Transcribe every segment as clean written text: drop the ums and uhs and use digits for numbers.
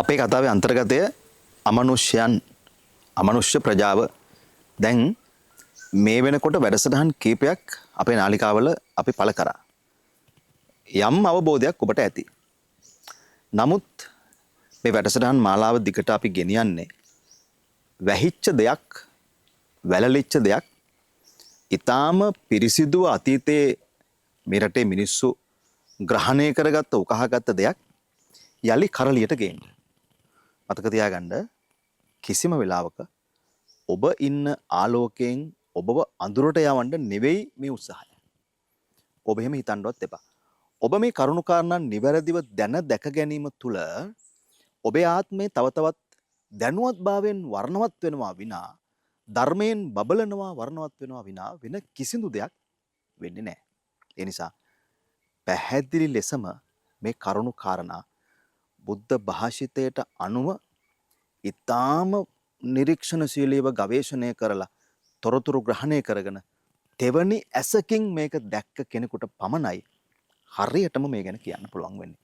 අපේ කතාවේ අන්තර්ගතය අමනුෂ්‍යයන් අමනුෂ්‍ය ප්‍රජාව දැන් මේ වෙනකොට වැඩසටහන් කීපයක් අපේ නාලිකාවල අපි පළ කරා. යම් අවබෝධයක් ඔබට ඇති. නමුත් මේ වැඩසටහන් මාලාව දිගට අපි ගෙනියන්නේ වැහිච්ච දෙයක්, වැළලිච්ච දෙයක්, ඊටාම පිරිසිදු අතීතයේ මේ රටේ මිනිස්සු ග්‍රහණය කරගත්ත උකහාගත්ත දෙයක් යලි කරලියට ගේන්න. මතක තියාගන්න කිසිම වෙලාවක ඔබ ඉන්න ආලෝකයෙන් ඔබව අඳුරට යවන්න නෙවෙයි මේ උත්සාහය. ඔබ එහෙම හිතන්නවත් එපා. ඔබ මේ කරුණු කාරණා නිවැරදිව දැන දැක ගැනීම තුළ ඔබේ ආත්මය තව තවත් දැනුවත්භාවයෙන් වර්ණවත් වෙනවා විනා ධර්මයෙන් බබලනවා වර්ණවත් වෙනවා විනා වෙන කිසිදු දෙයක් වෙන්නේ නැහැ. ඒ නිසා පැහැදිලි ලෙසම මේ කරුණු කාරණා බුද්ධ භාෂිතයට අනුව ඊටාම නිරීක්ෂණශීලීව ගවේෂණය කරලා තොරතුරු ග්‍රහණය කරගෙන තෙවනි ඇසකින් මේක දැක්ක කෙනෙකුට පමණයි හරියටම මේ ගැන කියන්න පුළුවන් වෙන්නේ.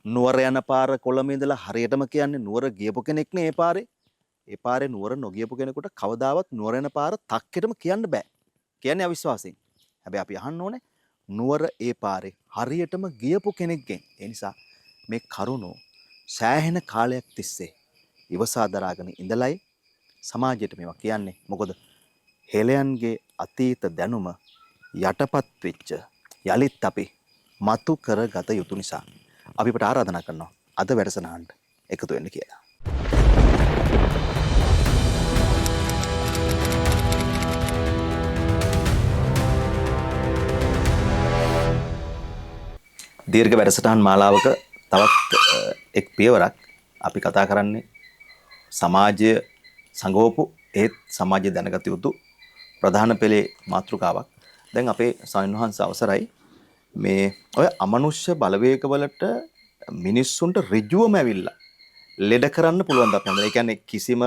නුවර යන පාර කොළඹ ඉඳලා හරියටම කියන්නේ නුවර ගියපු කෙනෙක් නේ ඒ පාරේ. ඒ පාරේ නුවර නොගියපු කෙනෙකුට කවදාවත් නුවර යන පාර තක්කෙටම කියන්න බෑ. කියන්නේ අවිශ්වාසයෙන්. හැබැයි අපි අහන්න ඕනේ නුවර ඒ පාරේ හරියටම ගියපු කෙනෙක්ගෙන්. ඒ නිසා මේ කරුණු සෑහෙන කාලයක් තිස්සේ ඉවසා දරාගෙන ඉඳලයි සමාජයට මේවා කියන්නේ. මොකද හෙළයන්ගේ අතීත දැනුම යටපත් වෙච්ච යලිත් අපි මතු කරගත යුතු නිසා අපිට ආරාධනා කරනවා අද වැඩසටහනට එකතු වෙන්න කියලා. දීර්ඝ වැඩසටහන් මාලාවක තවත් එක් පියවරක් අපි කතා කරන්නේ සමාජය සංගෝපු ඒත් සමාජය දැනගත යුතු ප්‍රධාන පෙළේ මාතෘකාවක්. දැන් අපේ සාමිනවහන්ස අවසරයි මේ ඔය අමනුෂ්‍ය බලවේගවලට මිනිස්සුන්ට ඍජුවම ඇවිල්ලා ලෙඩ කරන්න පුළුවන් දක්වන්න. ඒ කියන්නේ කිසිම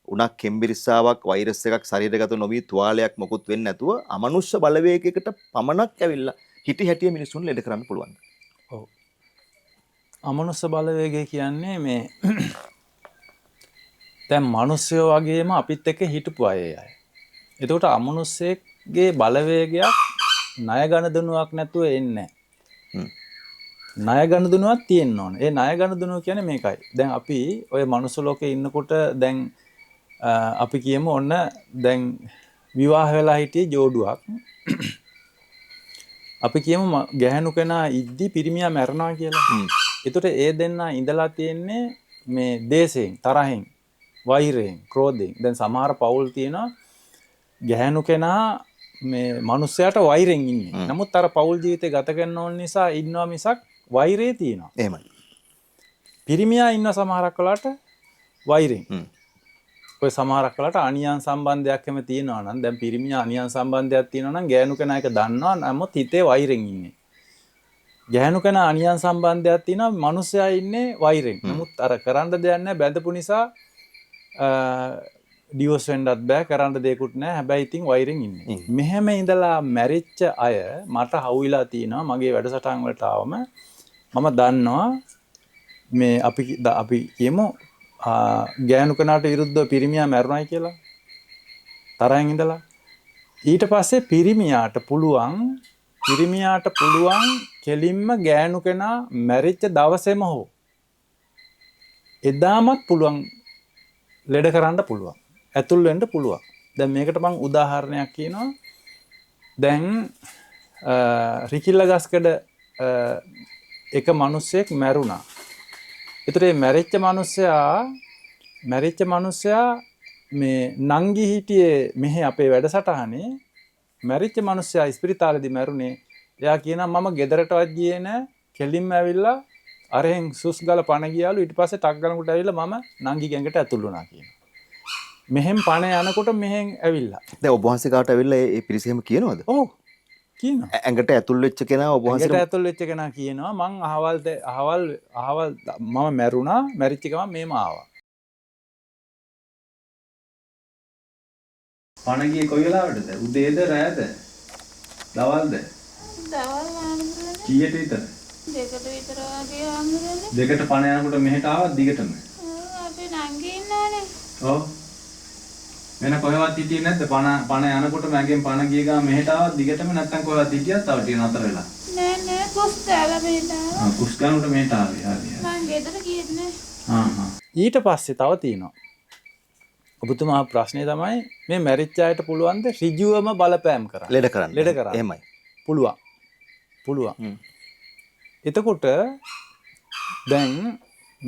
උණක් කෙම්බිරිස්සාවක් වෛරස් එකක් ශරීරගත නොවි තුවාලයක් මොකුත් වෙන්නේ නැතුව අමනුෂ්‍ය බලවේගයකට පමණක් ඇවිල්ලා හිටි හැටිය මිනිස්සුන් ලෙඩ කරන්න පුළුවන්. ඔව්. අමනුෂ්‍ය බලවේගය කියන්නේ මේ දැන් මිනිස්සුયો වගේම අපිත් එක්ක හිටපු අය. එතකොට අමනුෂ්‍යයේ බලවේගයක් ණය ගනුදෙනුවක් නැතුව එන්නේ නැහැ. ණය ගනුදෙනුවක් තියෙන්න ඕන. ඒ ණය ගනුදෙනුව කියන්නේ මේකයි. දැන් අපි ඔය මනුස්ස ලෝකේ ඉන්නකොට දැන් අපි කියමු ඔන්න දැන් විවාහ වෙලා හිටියේ ජෝඩුවක්. අපි කියමු ගැහැණු කෙනා ඉද්දි පිරිමියා මැරනවා කියලා. එතකොට ඒ දෙන්නා ඉඳලා තියෙන්නේ මේ දේශයෙන්, තරහෙන්, වෛරයෙන්, ක්‍රෝධයෙන්. දැන් සමහර පවුල් තියෙනවා ගැහැණු කෙනා මේ මිනිස්සයාට වෛරෙන් ඉන්නේ. නමුත් අර පෞල් ජීවිතේ ගත කරන ඕන නිසා ඉන්නවා මිසක් වෛරය තියෙනවා. එහෙමයි. පිරිමියා ඉන්න සමහරක් වෙලාට වෛරෙන්. ඔය සමහරක් වෙලාට අනියන් සම්බන්ධයක් හැම තියෙනවා නම් දැන් පිරිමියා අනියන් සම්බන්ධයක් තියෙනවා නම් ගෑනු කෙනා එක දන්නවා නමුත් හිතේ වෛරෙන් ඉන්නේ. ගැහැණු කෙනා අනියන් සම්බන්ධයක් තියෙනවා මිනිස්සයා ඉන්නේ වෛරෙන්. නමුත් අර කරන්න දෙයක් නැහැ බැඳපු නිසා ඩිවෝස් වෙන්නත් බෑ කරන්න දෙයක්වත් නැහැ. හැබැයි ඉතින් වෛරෙන් ඉන්නේ. මෙහෙම ඉඳලා මැරිච්ච අය මට හවුවිලා තියෙනවා මගේ වැඩසටහන් වලට ආවම මම දන්නවා මේ අපි කියමු ගෑනු කෙනාට විරුද්ධව පිරිමියා මැරුණයි කියලා. තරහින් ඉඳලා ඊට පස්සේ පිරිමියාට පුළුවන් කෙලින්ම ගෑනු කෙනා මැරිච්ච දවසේම හෝ එදාමත් පුළුවන් ලෙඩ කරන්න පුළුවන්. ඇතුල් වෙන්න පුළුවන්. දැන් මේකට මම උදාහරණයක් කියනවා. දැන් රිකිල්ල ගස්කඩ එක මිනිහෙක් මැරුණා. ඒතර මේ මැරිච්ච මිනිසයා මේ නංගි හිටියේ මෙහි අපේ වැඩසටහනේ මැරිච්ච මිනිසයා ඉස්පිරිතාලේදී මැරුණේ. එයා කියනවා මම ගෙදරටවත් ගියේ නෑ. කෙලින්ම ඇවිල්ලා අරහෙන් සුස් ගල පණ ගියාලු. ඊට පස්සේ ටක් ගලකට ඇවිල්ලා මම නංගි ගැඟට ඇතුල් වුණා කියනවා. මෙහෙන් පණ යනකොට මෙහෙන් ඇවිල්ලා. දැන් ඔබ වහන්සේ කාට ඇවිල්ලා ඒ පිරිස එහෙම කියනවද? ඔව්. කියනවා. ඇඟට ඇතුල් වෙච්ච කෙනා ඔබ වහන්සේට ඇඟට ඇතුල් වෙච්ච කෙනා කියනවා මං අහවල් මම මැරුණා මැරිච්ච ගමන් මේම ආවා. පණ ගියේ කොයි වෙලාවටද? උදේද රෑද? දවල්ද? දවල් ආන්දරනේ. කීයට විතර? දෙකට විතර වගේ ආන්දරනේ. දෙකට පණ යනකොට මෙහෙට ආවා දිගටම. ඔව්. වෙන කොහෙවත් හිටියේ නැද්ද? පණ යනකොට මගෙන් පණ ගිය ගා මෙහෙට ආවත් දිගටම නැත්තම් කොහෙවත් හිටියත් තව ටික නතර වෙලා. නෑ කුස් කාලා මෙහෙට ආවා. කුස් ගන්නට මෙහෙට ආවේ. හරි. මං ගෙදර ගියෙත් නෑ. ඊට පස්සේ තව තියෙනවා. ඔබතුමා ප්‍රශ්නේ තමයි මේ මැරිච්ච අයට පුළුවන් ද ඍජුවම බලපෑම් කරන්න. ලෙඩ කරන්න. ලෙඩ කරන්න. එහෙමයි. පුළුවන්. පුළුවන්. එතකොට දැන්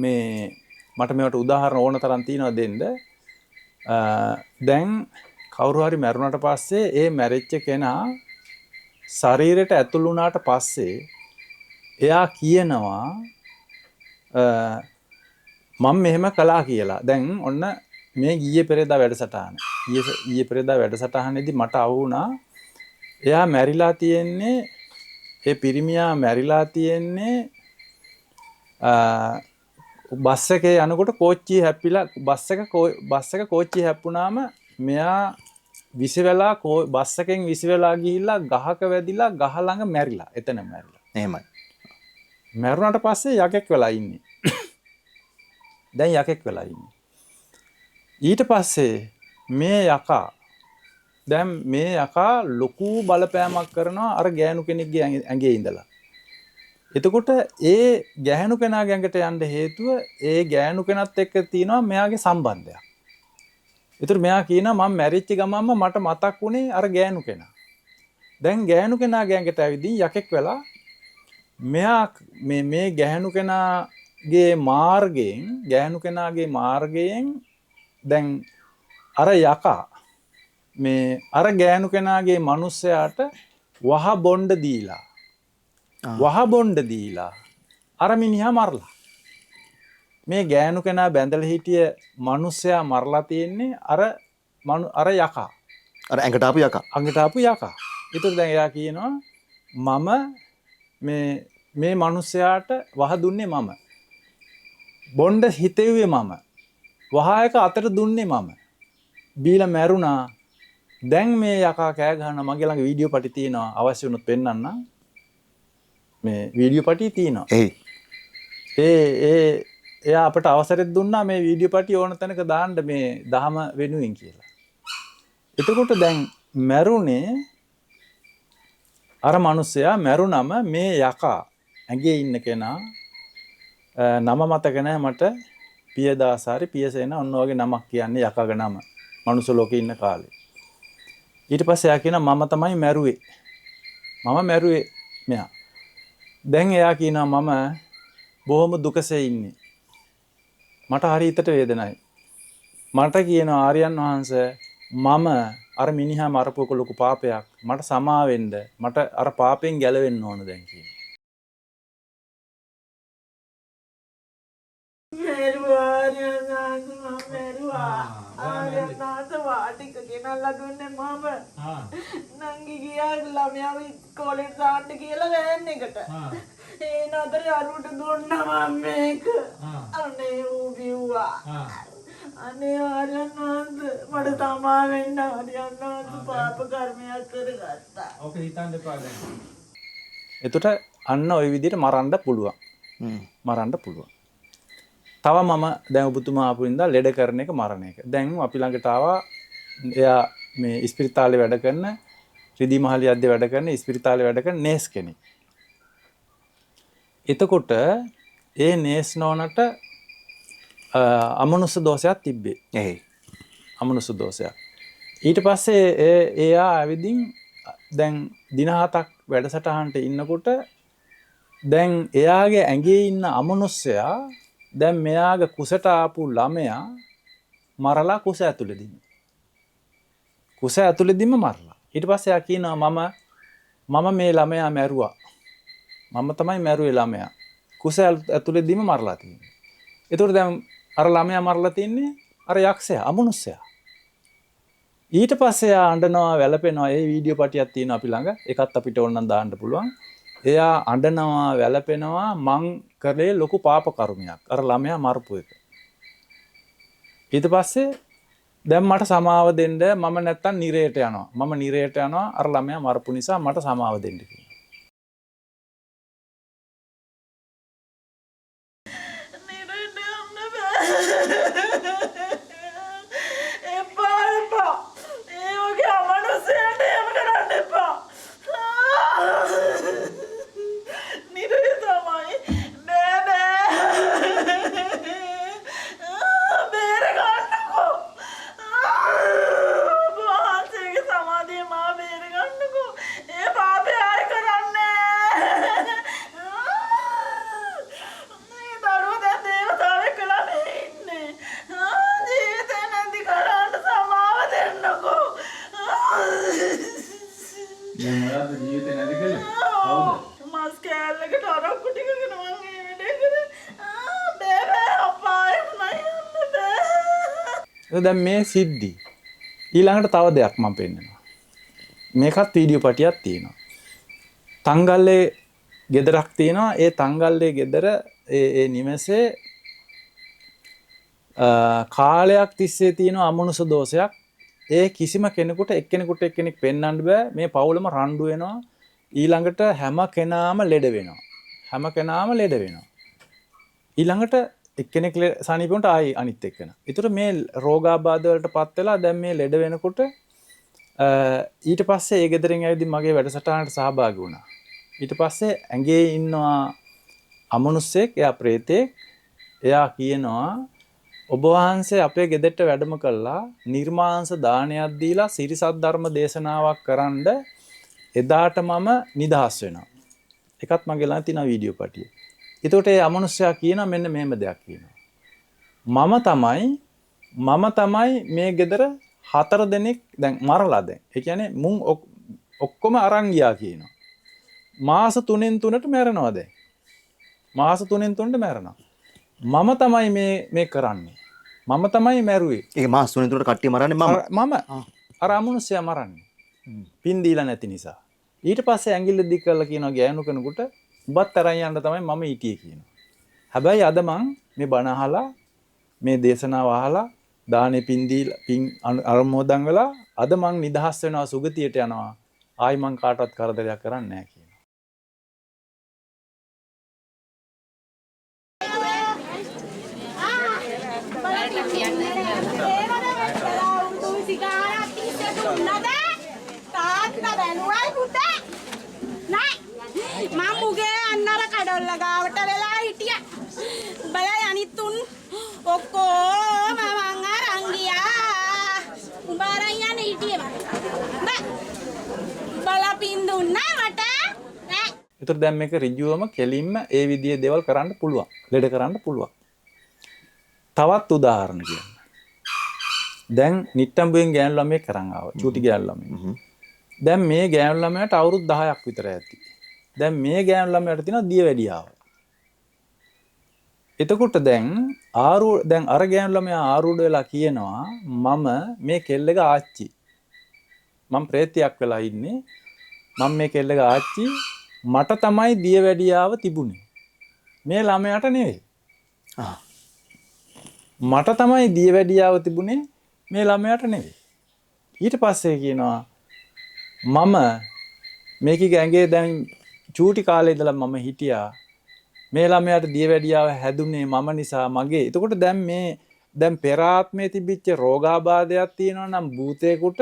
මේ මට මේවට උදාහරණ ඕන තරම් තියෙනවා දෙන්න. දැන් කවුරු හරි මැරුණාට පස්සේ ඒ මැරිච්ච කෙනා ශරීරයට ඇතුළු වුණාට පස්සේ එයා කියනවා මම මෙහෙම කළා කියලා. දැන් ඔන්න මේ ඊයේ පෙරේදා වැඩසටහන. ඊයේ පෙරේදා වැඩසටහනේදී මට අහුණා එයා මැරිලා තියෙන්නේ ඒ පිරිමියා මැරිලා තියෙන්නේ බස් එකේ යනකොට කෝච්චිය හැප්පිලා බස් එක කෝච්චිය හැප්පුණාම මෙයා විසි වෙලා බස් එකෙන් විසි වෙලා ගිහිල්ලා ගහක වැදිලා ගහ ළඟ මැරිලා. එතන මැරිලා. එහෙමයි. මැරුණාට පස්සේ යකෙක් වෙලා ඉන්නේ. දැන් යකෙක් වෙලා ඉන්නේ. ඊට පස්සේ මේ යකා ලොකු බලපෑමක් කරනවා අර ගෑනු කෙනෙක්ගේ ඇඟේ ඉඳලා. එතකොට ඒ ගැහැණු කෙනාගේ ඇඟට යන්න හේතුව ඒ ගැහැණු කෙනත් එක්ක තියෙනවා මෙයාගේ සම්බන්ධයක්. ඒතර මෙයා කියනවා මම මැරිච්ච ගමන්ම මට මතක් වුණේ අර ගැහැණු කෙනා. දැන් ගැහැණු කෙනාගේ ඇඟට ඇවිදින් යකෙක් වෙලා මෙයා මේ ගැහැණු කෙනාගේ මාර්ගයෙන් දැන් අර යකා මේ අර ගැහැණු කෙනාගේ මිනිස්සයාට වහ බොණ්ඩ දීලා අර මිනිහා මරලා. මේ ගෑනු කෙනා බැඳලා හිටිය මිනිස්සයා මරලා තියෙන්නේ අර යකා. අර ඇඟට ආපු යකා. ඒතර දැන් එයා කියනවා මම මේ මිනිස්සයාට වහ දුන්නේ මම. බොණ්ඩ හිතෙව්වේ මම. වහ එක අතට දුන්නේ මම. බීලා මැරුණා. දැන් මේ යකා කෑ ගහනවා මගේ ළඟ වීඩියෝ පටි තියෙනවා අවශ්‍ය වුණොත් පෙන්නන්න. මේ වීඩියෝ පටිය තියෙනවා. එයා අපට අවසරෙත් දුන්නා මේ වීඩියෝ පටිය ඕන තැනක දාන්න මේ දහම වෙනුවෙන් කියලා. එතකොට දැන් මැරුණේ අර මිනිස්සයා මැරුණම මේ යකා ඇඟේ ඉන්න කෙනා නම මතක නැහැ මට පියදාසාරි පියසේන ඔන්න වගේ නමක් කියන්නේ යකාගේ නම. මනුස්ස ලෝකේ ඉන්න කාලේ. ඊට පස්සේ එයා කියනවා මම තමයි මැරුවේ. මෙයා. දැන් එයා කියනවා මම බොහොම දුකසේ ඉන්නේ. මට හරි හිතට වේදනයි. මට කියනවා ආර්යයන් වහන්සේ මම අර මිනිහා මරපු එක ලොකු පාපයක්. මට සමා වෙන්න. මට අර පාපෙන් ගැලවෙන්න ඕන දැන් කියනවා. ආර්යනාථ වාටික ගෙනල්ලා දුන්නේ මම. නංගි ගියා ළමයාව ඉස්කෝලේට දාන්න කියලා වෑන් එකට. ඒ නතර අරුට දුන්නා මම මේක. අනේ ඌ බිව්වා. අනේ ආර්යනාථ මට තමා වෙන්න ආර්යනාථ පාප කර්මයක් කරගත්තා. ඕක හිතන්න එපා දැන්. එතකොට අන්න ওই විදිහට මරන්න පුළුවන්. තව මම දැන් ඔබතුමා ආපු ඉඳලා ලෙඩ කරන එක මරණ එක. දැන් අපි ළඟට ආවා එයා මේ ඉස්පිරිතාලේ වැඩ කරන රිදී මහලිය අධ්‍ය වැඩ කරන ඉස්පිරිතාලේ වැඩ කරන නේස් කෙනෙක්. එතකොට ඒ නේස් නෝනට අමනුෂ්‍ය දෝෂයක් තිබ්බේ. අමනුෂ්‍ය දෝෂයක්. ඊට පස්සේ එයා ඇවිදින් දැන් දින 7ක් වැඩසටහනට ඉන්නකොට දැන් එයාගේ ඇඟේ ඉන්න අමනුෂ්‍යයා දැන් මෙයාගේ කුසට ආපු ළමයා මරලා කුස ඇතුළේදීම මරලා. ඊට පස්සේ එයා කියනවා මම මේ ළමයා මැරුවා. මම තමයි මැරුවේ ළමයා. කුස ඇතුළේදීම මරලා තියෙන්නේ. ඒතකොට දැන් අර ළමයා මරලා තින්නේ අර යක්ෂයා අමනුෂ්‍යයා. ඊට පස්සේ එයා අඬනවා වැළපෙනවා. ඒ වීඩියෝ පටියක් තියෙනවා අපි ළඟ. ඒකත් අපිට ඕනනම් දාන්න පුළුවන්. එයා අඬනවා වැළපෙනවා මං කරේ ලොකු පාප කර්මයක්. අර ළමයා මරපු එක. ඊට පස්සේ දැන් මට සමාව දෙන්න මම නැත්තම් නිරයට යනවා. මම නිරයට යනවා අර ළමයා මරපු නිසා මට සමාව දෙන්න කියලා. මේ මොකද්ද ජීවිතේ නැති කළේ? කවුද? මස් කෑල්ලකට අරක්කු ටිකගෙන මං මේ වැඩේ කරේ. බෑ අප්පා එහෙම නෑ බෑ. දැන් මේ සිද්ධි ඊළඟට තව දෙයක් මම පෙන්නනවා. මේකත් වීඩියෝ පටියක් තියෙනවා. තංගල්ලේ ගෙදරක් තියෙනවා. ඒ තංගල්ලේ ගෙදර ඒ නිවසේ කාලයක් තිස්සේ තියෙන අමනුෂ දෝෂයක්. ඒ කිසිම කෙනෙකුට එක්කෙනෙක් පෙන්වන්න බෑ. මේ පවුලම රණ්ඩු වෙනවා. ඊළඟට හැම කෙනාම ලෙඩ වෙනවා. ඊළඟට එක්කෙනෙක් සනීප වුණාට ආයි අනිත් එක්කෙනා. ඒතර මේ රෝගාබාධ වලටපත් වෙලා දැන් මේ ලෙඩ වෙනකොට ඊට පස්සේ ඒ ගෙදරින් ඇවිදින් මගේ වැඩසටහනට සහභාගී වුණා. ඊට පස්සේ ඇඟේ ඉන්නවා අමනුෂ්‍යෙක්, එයා ප්‍රේතෙක්. එයා කියනවා ඔබ වහන්සේ අපේ ගෙදරට වැඩම කළා නිර්මාංශ දානයක් දීලා සිරිසත් ධර්ම දේශනාවක් කරන්න එදාට මම නිදහස් වෙනවා. එකත් මගේ ළඟ තියෙන වීඩියෝ පටිය. එතකොට ඒ අමනුෂ්‍යයා කියනවා මෙන්න මෙහෙම දෙයක් කියනවා. මම තමයි මේ ගෙදර 4 දෙනෙක් දැන් මරලා දැන්. ඒ කියන්නේ මුන් ඔක්කොම අරන් ගියා කියනවා. මාස 3න් 3ට මැරෙනවා දැන්. මාස 3න් 3ට මැරෙනවා. මම තමයි මේ කරන්නේ. මම තමයි මැරුවේ. ඒක මාස 3න් 3ට කට්ටිය මරන්නේ මම අර අමනුෂ්‍යයා මරන්නේ. පින් දීලා නැති නිසා. ඊට පස්සේ ඇඟිල්ල දික් කරලා කියනවා ගෑනු කෙනෙකුට උඹත් තරන් යන්න තමයි මම හිටියේ කියනවා. හැබැයි අද මං මේ බණ අහලා මේ දේශනාව අහලා දානේ පින් දීලා පින් අනුමෝදන් වෙලා අද මං නිදහස් වෙනවා සුගතියට යනවා. ආයි මං කාටවත් කරදරයක් කරන්නේ නැහැ කියනවා. මම මුගේ අන්නර කඩොල්ල ගාවට වෙලා හිටියා. උඹලා අනිත් උන් ඔක්කොම මං අරන් ගියා. උඹ අරන් යන්නේ හිටියේ මම. උඹලා පින් දුන්නා මට. නෑ. ඒතර දැන් මේක ඍජුවම කෙලින්ම ඒ විදිහේ දේවල් කරන්න පුළුවන්. ලෙඩ කරන්න පුළුවන්. තවත් උදාහරණ කියන්න. දැන් නිට්ටඹුවෙන් ගෑනු ළමයෙක් කරන් ආවා. චූටි ගෑනු ළමයෙක්. දැන් මේ ගෑනු ළමයාට අවුරුදු 10ක් විතර ඇති. දැන් මේ ගෑනු ළමයාට තියෙනවා දියවැඩියාව. එතකොට දැන් අර ගෑනු ළමයා ආරූඪ වෙලා කියනවා මම මේ කෙල්ලක ආච්චි. මම ප්‍රේතයක් වෙලා ඉන්නේ. මම මේ කෙල්ලක ආච්චි. මට තමයි දියවැඩියාව තිබුණේ. මේ ළමයාට නෙවෙයි. මට තමයි දියවැඩියාව තිබුණේ. මේ ළමයාට නෙවෙයි. ඊට පස්සේ කියනවා මම මේකේ ඇඟේ දැන් චූටි කාලේ ඉඳලා මම හිටියා. මේ ළමයාට දියවැඩියාව හැදුනේ මම නිසා මගේ. එතකොට දැන් පෙර ආත්මේ තිබිච්ච රෝගාබාධයක් තියෙනවා නම් භූතේකට,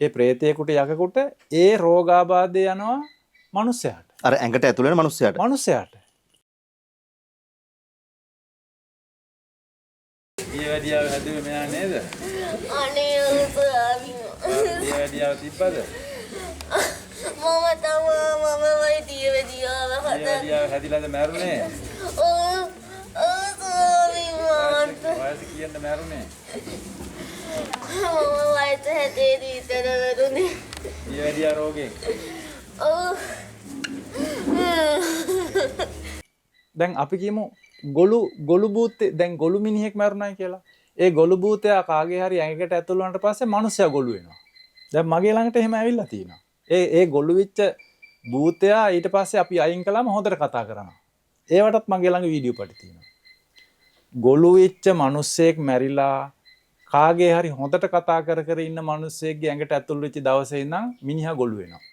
ඒ ප්‍රේතේකට, යකකට ඒ රෝගාබාධය යනවා මනුස්සයාට. අර ඇඟට ඇතුළේ වෙන මනුස්සයාට. දියවැඩියාව හැදුවේ මෙයා නේද? අනේ දියවැඩියාව තිබ්බද? මමයි දියවැඩියාව දියවැඩියාව හැදිලාද මැරුණේ? වයස කීයද මැරුණේ? වයස 7 විතර වරුනේ. දියවැඩියා රෝගේ. දැන් අපි කියමු ගොළු භූතේ දැන් ගොළු මිනිහෙක් මැරුණයි කියලා. ඒ ගොළු භූතයා කාගේ හරි ඇඟකට ඇතුල් වුණාට පස්සේ මිනිස්සයා ගොළු වෙනවා. දැන් මගේ ළඟට එහෙම ඇවිල්ලා තියෙනවා. ඒ ගොළු වෙච්ච භූතයා ඊට පස්සේ අපි අයින් කළාම හොඳට කතා කරනවා. ඒවටත් මගේ ළඟ වීඩියෝ පටි තියෙනවා. ගොළු වෙච්ච මිනිස්සෙක් මැරිලා කාගේ හරි හොඳට කතා කර ඉන්න මිනිස්සෙක්ගේ ඇඟට ඇතුල් වෙච්ච දවසේ ඉඳන් මිනිහා ගොළු වෙනවා.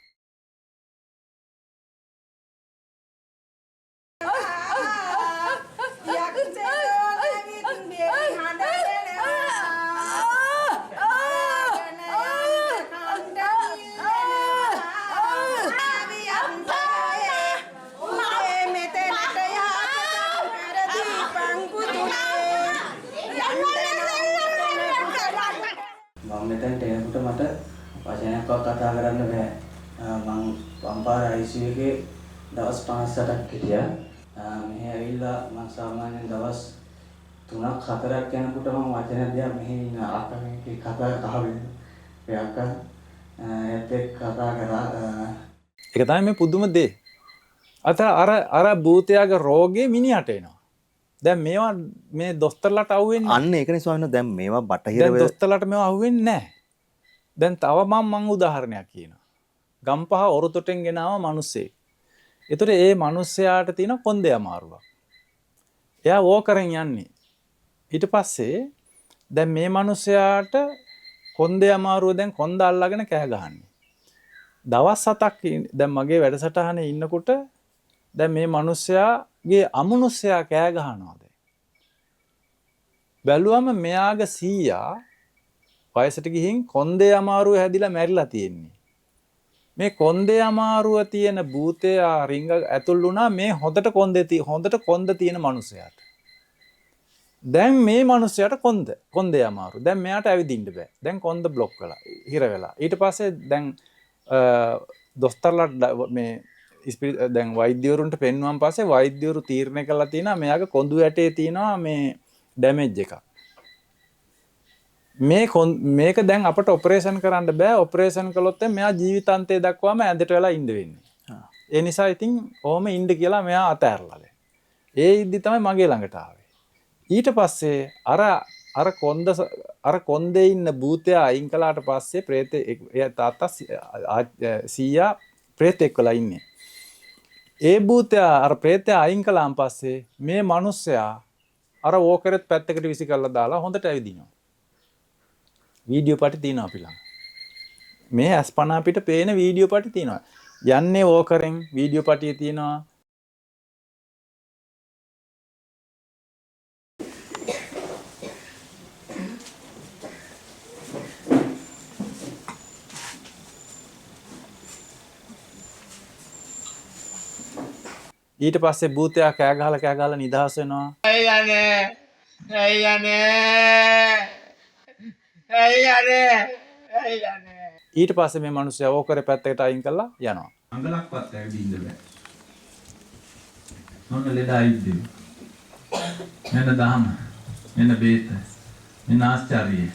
මෙතනට එනකොට මට වචනයක්වත් කතා කරන්න බෑ. මං වම්පාර ICU එකේ දවස් 58ක් හිටියා. මෙහෙ ඇවිල්ලා මං සාමාන්‍යයෙන් දවස් 3ක් 4ක් යනකොට මං වචන දිහා මෙහෙ ඉන්න ආකාරයක කතා කහවෙන. ඒ අක්කා ඒත් එක්ක කතා කරා. ඒක තමයි මේ පුදුම දේ. අර භූතයාගේ රෝගේ මිනිහට එනවා. දැන් මේවා මේ දොස්තරලට අහුවෙන්නේ අන්න ඒකනේ ස්වාමීන් වහන්සේ දැන් මේවා බටහිර දැන් දොස්තරලට මේවා අහුවෙන්නේ නැහැ. දැන් තව මම උදාහරණයක් කියනවා. ගම්පහ ඔරතොටෙන් ගෙනාව මිනිස්සෙක්. ඒතර ඒ මිනිස්සයාට තියෙන කොන්දේ අමාරුවක්. එයා වෝකරෙන් යන්නේ. ඊට පස්සේ දැන් මේ මිනිස්සයාට කොන්දේ අමාරුව දැන් කොන්ද අල්ලගෙන කෑ ගහන්නේ. දවස් 7ක් දැන් මගේ වැඩසටහනේ ඉන්නකොට දැන් මේ මිනිස්සයාගේ අමනුස්සයා කෑ ගහනවා දැන්. බැලුවම මෙයාගේ සීයා වයසට ගිහින් කොන්දේ අමාරුව හැදිලා මැරිලා තියෙන්නේ. මේ කොන්දේ අමාරුව තියෙන භූතයා රිංග ඇතුල් වුණා මේ හොඳට කොන්ද තියෙන මිනිසයාට. දැන් මේ මිනිසයාට කොන්දේ අමාරු. දැන් මෙයාට ඇවිදින්න බෑ. දැන් කොන්ද બ્લોක් වෙලා හිර වෙලා. ඊට පස්සේ දැන් දොස්තරලා මේ දැන් වෛද්‍යවරුන්ට පෙන්වුවන් පස්සේ වෛද්‍යවරු තීරණය කළා තියෙනවා මෙයාගේ කොඳු ඇටේ තියෙනවා මේ ඩැමේජ් එකක්. මේක දැන් අපට ඔපරේෂන් කරන්න බෑ. ඔපරේෂන් කළොත් මෙයා ජීවිතාන්තය දක්වාම ඇඳට වෙලා ඉන්න වෙන්නේ. ඒ නිසා ඉතින් ඔහොම ඉන්න කියලා මෙයා අතහැරලා දැන්. ඒ ඉද්දි තමයි මගේ ළඟට ආවේ. ඊට පස්සේ අර කොන්දේ ඉන්න භූතයා අයින් කළාට පස්සේ ප්‍රේතේ තාත්තා සීයා ප්‍රේතෙක් වෙලා ඉන්නේ. ඒ භූතයා අර ප්‍රේතයා අයින් කළාන් පස්සේ මේ මිනිස්සයා අර වෝකරෙත් පැත්තකට විසි කරලා දාලා හොඳට ඇවිදිනවා. වීඩියෝ පටි තියෙනවා අපි ළඟ. මේ අස්පනා පිට පේන වීඩියෝ පටි තියෙනවා. යන්නේ වෝකරෙන් වීඩියෝ පටිය තියෙනවා. ඊට පස්සේ භූතයා කෑ ගහලා නිදහස් වෙනවා. ඊට පස්සේ මේ මිනිස්සයා ඕකරේ පැත්තකට අයින් කරලා යනවා. අඟලක්වත් ඇවිදින්න බෑ. මොන ලෙඩ අයිද්ද? මෙන්න දහම. මෙන්න බේත. මෙන්න ආශ්චර්යය.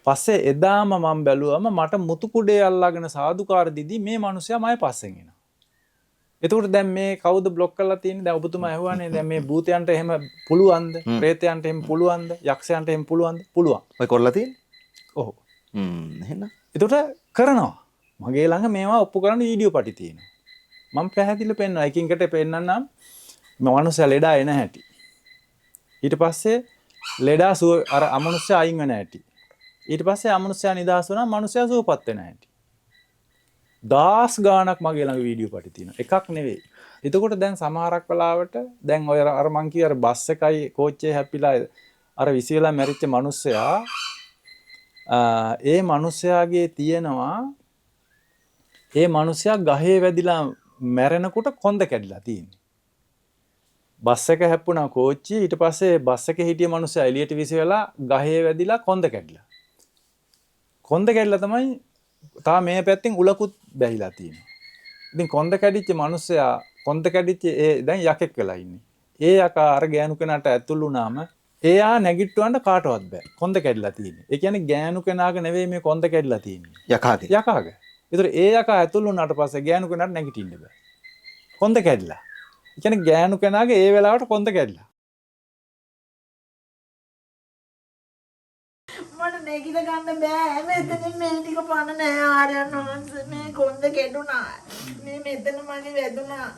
පස්සේ එදාම මම බැලුවම මට මුතු කුඩේ අල්ලගෙන සාදුකාර දීදී මේ මිනිස්සයා මගේ පස්සෙන් එනවා. එතකොට දැන් මේ කවුද බ්ලොක් කරලා තියෙන්නේ? දැන් ඔබතුමා ඇහුවානේ දැන් මේ භූතයන්ට එහෙම පුළුවන්ද? ප්‍රේතයන්ට එහෙම පුළුවන්ද? යක්ෂයන්ට එහෙම පුළුවන්ද? පුළුවන්. ඔය කරලා තියෙන්නේ? ඔව්. එහෙනම්. එතකොට කරනවා. මගේ ළඟ මේවා ඔප්පු කරන්න වීඩියෝ පටි තියෙනවා. මම පැහැදිලිව පෙන්නනවා. එකින්කට පෙන්නන්නම් මනුස්සයා ලෙඩා එන හැටි. ඊට පස්සේ ලෙඩා අර අමනුස්සයා අයින් වෙන හැටි. ඊට පස්සේ අමනුස්සයා නිදහස් වුණා මනුස්සයා සුවපත් වෙන හැටි. 10 ගාණක් මගේ ළඟ වීඩියෝ පටි තියෙනවා. එකක් නෙවෙයි. එතකොට දැන් සමහරක් වෙලාවට දැන් ඔය අර මං කිය අර බස් එකයි කෝච්චියේ හැපිලා අර විසියලා මැරිච්ච මනුස්සයා ඒ මනුස්සයාගේ තියෙනවා ඒ මනුස්සයා ගහේ වැදිලා මැරෙනකොට කොන්ද කැඩිලා තියෙන්නේ. බස් එක හැප්පුණා කෝච්චිය ඊට පස්සේ බස් එකේ හිටිය මනුස්සයා එළියට විසියලා ගහේ වැදිලා කොන්ද කැඩිලා. කොන්ද කැඩිලා තමයි තා මේ පැත්තෙන් උලකුත් බැහිලා තියෙනවා. ඉතින් කොන්ද කැඩිච්ච මිනිස්සයා කොන්ද කැඩිච්ච දැන් යකෙක් වෙලා ඉන්නේ. ඒ යකා අර ගෑනු කෙනාට ඇතුළු වුණාම එයා නැගිටවන්න කාටවත් බෑ. කොන්ද කැඩිලා තියෙන්නේ. ඒ කියන්නේ ගෑනු කෙනාගේ නෙවෙයි මේ කොන්ද කැඩිලා තියෙන්නේ. යකාගේ. යකාගේ. ඒතර ඒ යකා ඇතුළු වුණාට පස්සේ ගෑනු කෙනාට නැගිටින්න බෑ. කොන්ද කැඩිලා. ඒ කියන්නේ ගෑනු කෙනාගේ ඒ වෙලාවට කොන්ද කැඩිලා. මට නැගිට ගන්න බෑ. මෙතනින් මේ ටික පණ නෑ ආර්යයන් වහන්සේ. මේ කොන්ද කැඩුනා. මේ මෙතන මගේ වැදුනා.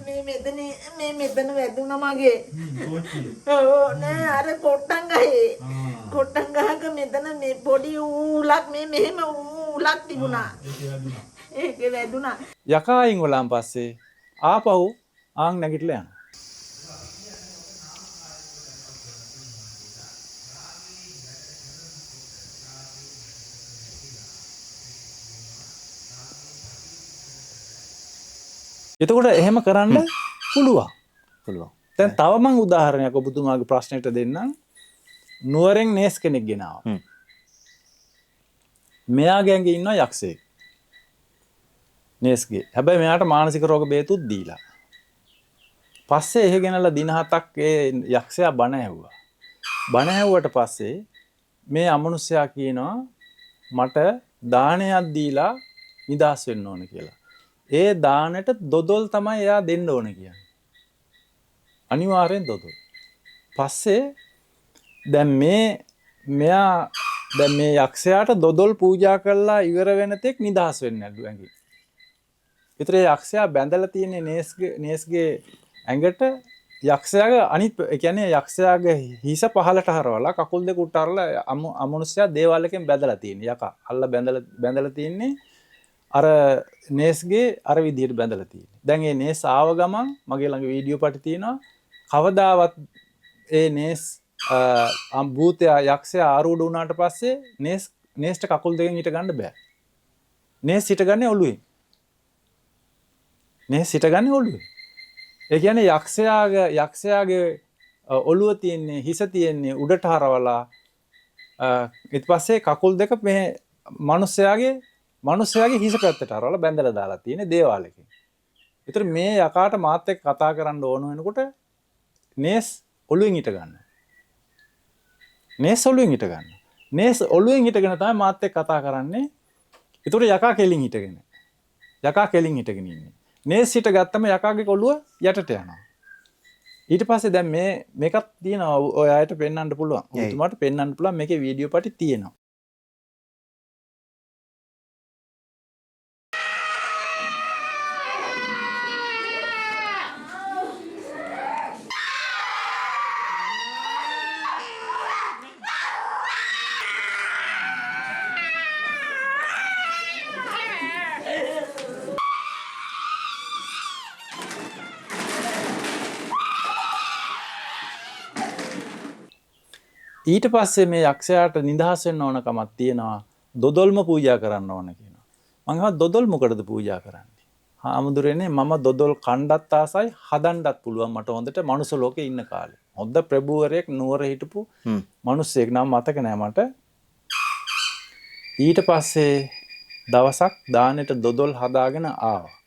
මේ මෙතන වැදුනා මගේ. ඕ නෑ අර කොට්ටන් ගහේ. කොට්ටන් ගහක මෙතන මේ පොඩි ඌලක් මේ මෙහෙම ඌලක් තිබුණා. ඒක වැදුනා. යකායින් වලන් පස්සේ ආපහු ආන් නැගිටලා යනවා. එතකොට එහෙම කරන්න පුළුවන්. දැන් තව මං උදාහරණයක් ඔබතුමාගේ ප්‍රශ්නෙට දෙන්නම්. නුවරෙන් නේස් කෙනෙක් ගෙනාවා. මෙයාගේ ඇඟේ ඉන්නවා යක්ෂයෙක්. නේස්ගේ. හැබැයි මෙයාට මානසික රෝග බේතුත් දීලා. පස්සේ එහෙ ගෙනලා දින 7ක් ඒ යක්ෂයා බණ ඇහුවා. බණ ඇහුවට පස්සේ මේ අමනුෂ්‍යයා කියනවා මට දානයක් දීලා නිදහස් වෙන්න ඕන කියලා. ඒ දානට දොදොල් තමයි එයා දෙන්න ඕන කියන්නේ. අනිවාර්යෙන් දොදොල්. පස්සේ දැන් මෙයා දැන් මේ යක්ෂයාට දොදොල් පූජා කරලා ඉවර වෙන තෙක් නිදහස් වෙන්නේ නැද්දු ඇඟින්. විතර යක්ෂයා බැඳලා තියෙන්නේ නේස්ගේ ඇඟට යක්ෂයාගේ අනිත් ඒ කියන්නේ යක්ෂයාගේ හිස පහලට හරවලා කකුල් දෙක උඩට හරවලා අමනුෂ්‍යයා දේවාලයෙන් බැඳලා තියෙන්නේ. යකා අල්ල බැඳලා තියෙන්නේ අර නේස්ගේ අර විදිහට බැඳලා තියෙන්නේ. දැන් මේ නේස් ආව ගමන් මගේ ළඟ වීඩියෝ පටි තියෙනවා. කවදාවත් ඒ නේස් භූතයා යක්ෂයා ආරූඪ වුණාට පස්සේ නේස්ට කකුල් දෙකෙන් හිට ගන්න බෑ. නේස් හිටගන්නේ ඔළුවෙන්. නේස් හිටගන්නේ ඔළුවෙන්. ඒ කියන්නේ යක්ෂයාගේ ඔළුව තියෙන්නේ හිස තියෙන්නේ උඩට හරවලා ඊට පස්සේ කකුල් දෙක මේ මිනිස්යාගේ හිස පැත්තට හරවලා බැඳලා දාලා තියෙන්නේ දේවාලෙකින්. ඒතර මේ යකාට මාත් එක්ක කතා කරන්න ඕන වෙනකොට නේස් ඔළුවෙන් හිට ගන්න. නේස් ඔළුවෙන් හිට ගන්න. නේස් ඔළුවෙන් හිටගෙන තමයි මාත් එක්ක කතා කරන්නේ. ඒතර යකා කෙලින් හිටගෙන. යකා කෙලින් හිටගෙන ඉන්නේ. නේස් හිට ගත්තම යකාගේ ඔළුව යටට යනවා. ඊට පස්සේ දැන් මේකක් තියෙනවා ඔය අයට පෙන්වන්න පුළුවන්. ඔයාලට පෙන්වන්න පුළුවන් මේකේ වීඩියෝ පටි තියෙනවා. ඊට පස්සේ මේ යක්ෂයාට නිදහස් වෙන්න ඕන කමක් තියෙනවා. දොදොල්ම පූජා කරන්න ඕන කියනවා. මම අහුවා දොදොල් මොකටද පූජා කරන්නේ? හාමුදුරනේ මම දොදොල් කණ්ඩත් ආසයි හදන්නත් පුළුවන් මට හොඳට මනුස්ස ලෝකේ ඉන්න කාලේ. හොඳ ප්‍රභූවරයෙක් නුවර හිටපු මිනිස්සෙක් නම් මතක නෑ මට. ඊට පස්සේ දවසක් දානෙට දොදොල් හදාගෙන ආවා.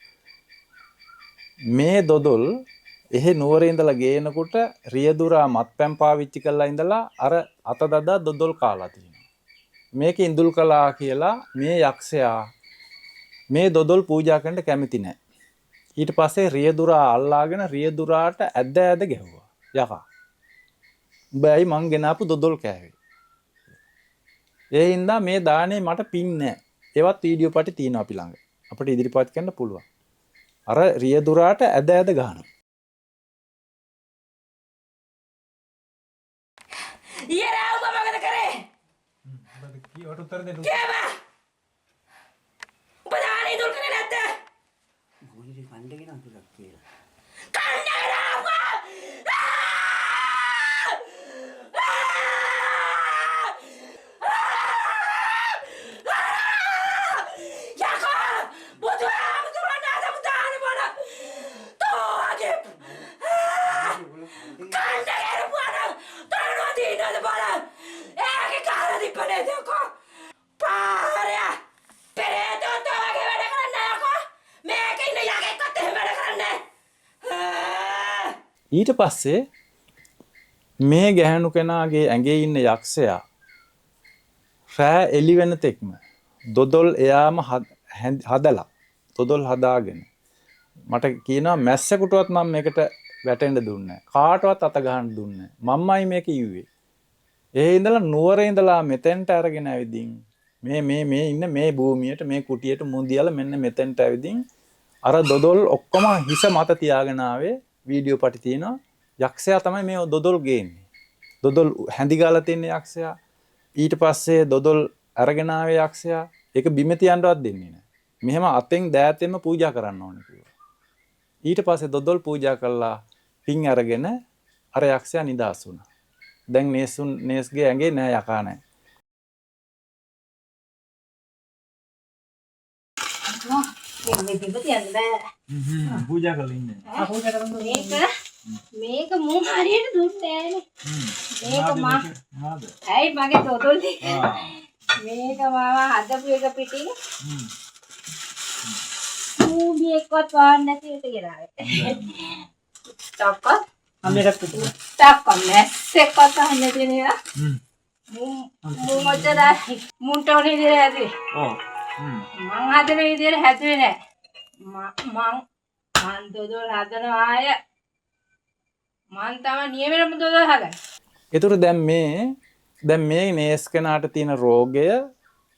මේ දොදොල් එහෙ නුවරේ ඉඳලා ගේනකොට රියදුරා මත්පැන් පාවිච්චි කරලා ඉඳලා අර අත දදා දොදොල් කාලා තියෙනවා. මේක ඉඳුල් කළා කියලා මේ යක්ෂයා මේ දොදොල් පූජා කරන්න කැමති නැහැ. ඊට පස්සේ රියදුරා අල්ලාගෙන රියදුරාට ඇද ගැහුවා. යකා. උඹයි මං ගෙනාපු දොදොල් කෑවේ. ඒ හින්දා මේ දානේ මට පින් නැහැ. ඒවත් වීඩියෝ පටි තියෙනවා අපි ළඟ. අපිට ඉදිරිපත් කරන්න පුළුවන්. අර රියදුරාට ඇද ගහනවා. ඊරා ඔබ මොකද කරේ? කීවට උත්තර දෙන්න. කේවා? ඔබ දානේ දුල් කරේ නැද්ද? ගෝලිරි කණ්ඩගෙන අතුලක් කියලා. කණ්ඩගරාවා! යකෝ! බුදුරාම දුරනා සමුදාන බල! තෝගේ! කණ්ඩගර පුවන! තොරනෝ දීනද බල! ඒකේ කාලා දිප්පනේ දෙකෝ! පාරයා! පෙරේතෝ තෝගේ වැඩ කරන්නේ යකෝ! මේක ඉන්න යකෙක්වත් එහෙම වැඩ කරන්නේ ඊට පස්සේ මේ ගැහැණු කෙනාගේ ඇඟේ ඉන්න යක්ෂයා රෑ එළි වෙන තෙක්ම දොදොල් එයාම හදලා දොදොල් හදාගෙන මට කියනවා මැස්සෙකුටවත් මම මේකට වැටෙන්න දුන්නේ නැහැ. කාටවත් අත ගහන්න දුන්නේ නැහැ. මම්මයි මේක කිව්වේ. ඒ ඉඳලා නුවරේ ඉඳලා මෙතෙන්ට අරගෙන ඇවිදින් මේ ඉන්න මේ භූමියට මේ කුටියට මුදියලා මෙන්න මෙතෙන්ට ඇවිදින් අර දොදොල් ඔක්කොම හිස මත තියාගෙන ආවේ වීඩියෝ පටි තියෙනවා. යක්ෂයා තමයි මේ දොදොල් ගේන්නේ. දොදොල් හැඳි ගාලා තියෙන යක්ෂයා. ඊට පස්සේ දොදොල් අරගෙන ආවේ යක්ෂයා. ඒක බිම තියන්නවත් දෙන්නේ නැහැ. මෙහෙම අතෙන් දෑතෙන්ම පූජා කරන්න ඕනේ කිව්වා. ඊට පස්සේ දොදොල් පූජා කළා පින් අරගෙන අර යක්ෂයා නිදහස් වුණා. දැන් නේස්ගේ ඇඟේ නෑ යකා නෑ. මේ බිම තියන්න බෑ. පූජා කරලා ඉන්නේ. මේක මූ හරියට දුන්නේ නෑනේ. මේක ඇයි මගේ දොදොල් දෙක. මේක මම හදපු එක පිටින්. මූමියෙක්වත් වහන්න නැති එක ගෙනාවේ. තාක්කත් අමරක් පිටින්. තාක්ක මැස්සෙක්වත් වහන්න නැති නේද? මුන් ඔච්චර මුන්ට ඕනේ විදිහට හැදුවේ. ඔව්. මං හදන විදිහට හැදුවේ නෑ. මං දොඩොල් හදනවා ආය. මං තමයි නියමෙටම දොඩොල් හදන්නේ. ඒතර දැන් මේ නේස් කෙනාට තියෙන රෝගය